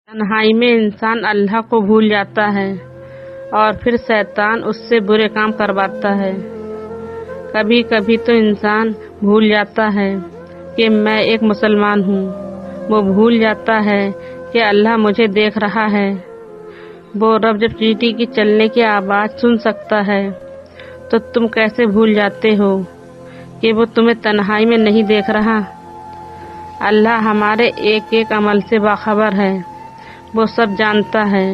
तन्हाई में इंसान अल्लाह को भूल जाता है और फिर शैतान उससे बुरे काम करवाता है। कभी कभी तो इंसान भूल जाता है कि मैं एक मुसलमान हूँ। वो भूल जाता है कि अल्लाह मुझे देख रहा है। वो रब जब चींटी की चलने की आवाज़ सुन सकता है तो तुम कैसे भूल जाते हो कि वो तुम्हें तन्हाई में नहीं देख रहा। अल्लाह हमारे एक एक अमल से बाखबर है, वो सब जानता है।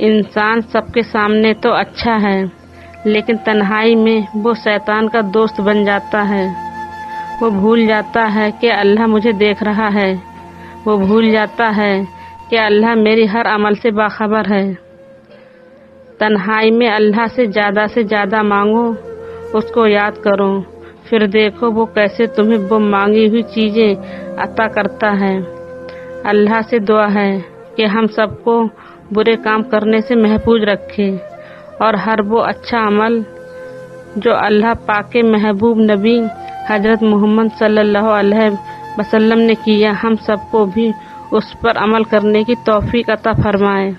इंसान सबके सामने तो अच्छा है, लेकिन तन्हाई में वो शैतान का दोस्त बन जाता है। वो भूल जाता है कि अल्लाह मुझे देख रहा है। वो भूल जाता है कि अल्लाह मेरी हर अमल से बाखबर है। तन्हाई में अल्लाह से ज़्यादा मांगो, उसको याद करो, फिर देखो वो कैसे तुम्हें वो मांगी हुई चीज़ें अता करता है। अल्लाह से दुआ है कि हम सबको बुरे काम करने से महफूज रखे और हर वो अच्छा अमल जो अल्लाह पाक के महबूब नबी हज़रत मोहम्मद सल्लल्लाहु अलैहि वसल्लम ने किया, हम सबको भी उस पर अमल करने की तौफीक अता फरमाए।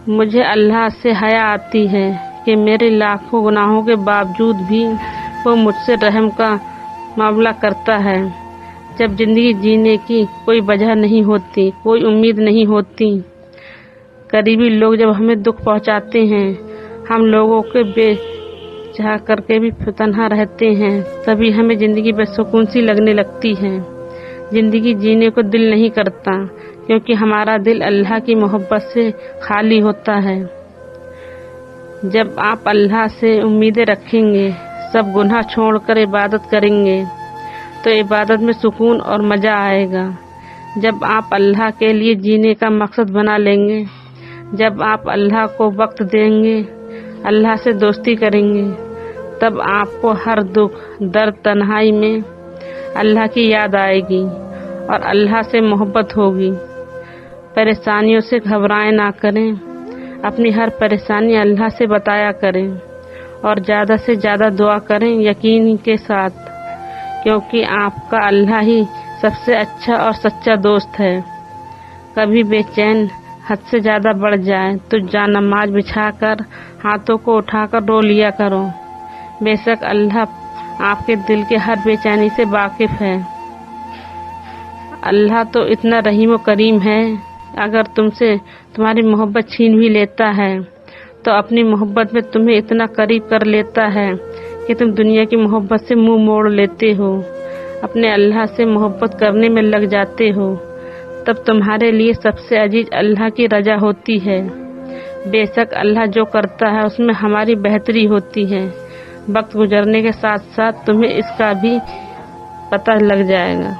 मुझे अल्लाह से हया आती है कि मेरे लाखों गुनाहों के बावजूद भी वो मुझसे रहम का मामला करता है। जब ज़िंदगी जीने की कोई वजह नहीं होती, कोई उम्मीद नहीं होती, करीबी लोग जब हमें दुख पहुंचाते हैं, हम लोगों के बेचाह करके भी तन्हा रहते हैं, तभी हमें ज़िंदगी बेसुकून सी लगने लगती है। ज़िंदगी जीने को दिल नहीं करता, क्योंकि हमारा दिल अल्लाह की मोहब्बत से खाली होता है। जब आप अल्लाह से उम्मीदें रखेंगे, सब गुनाह छोड़कर इबादत करेंगे, तो इबादत में सुकून और मज़ा आएगा। जब आप अल्लाह के लिए जीने का मकसद बना लेंगे, जब आप अल्लाह को वक्त देंगे, अल्लाह से दोस्ती करेंगे, तब आपको हर दुख दर्द तन्हाई में अल्लाह की याद आएगी और अल्लाह से मोहब्बत होगी। परेशानियों से घबराएं ना करें, अपनी हर परेशानी अल्लाह से बताया करें और ज़्यादा से ज़्यादा दुआ करें यकीन के साथ, क्योंकि आपका अल्लाह ही सबसे अच्छा और सच्चा दोस्त है। कभी बेचैन हद से ज़्यादा बढ़ जाए तो जानमाज बिछाकर हाथों को उठाकर रो लिया करो। बेशक अल्लाह आपके दिल के हर बेचैनी से वाकिफ़ है। अल्लाह तो इतना रहीम व करीम है, अगर तुमसे तुम्हारी मोहब्बत छीन भी लेता है तो अपनी मोहब्बत में तुम्हें इतना करीब कर लेता है कि तुम दुनिया की मोहब्बत से मुंह मोड़ लेते हो, अपने अल्लाह से मोहब्बत करने में लग जाते हो। तब तुम्हारे लिए सबसे अजीज अल्लाह की रजा होती है। बेशक अल्लाह जो करता है उसमें हमारी बेहतरी होती है। वक्त गुजरने के साथ साथ तुम्हें इसका भी पता लग जाएगा।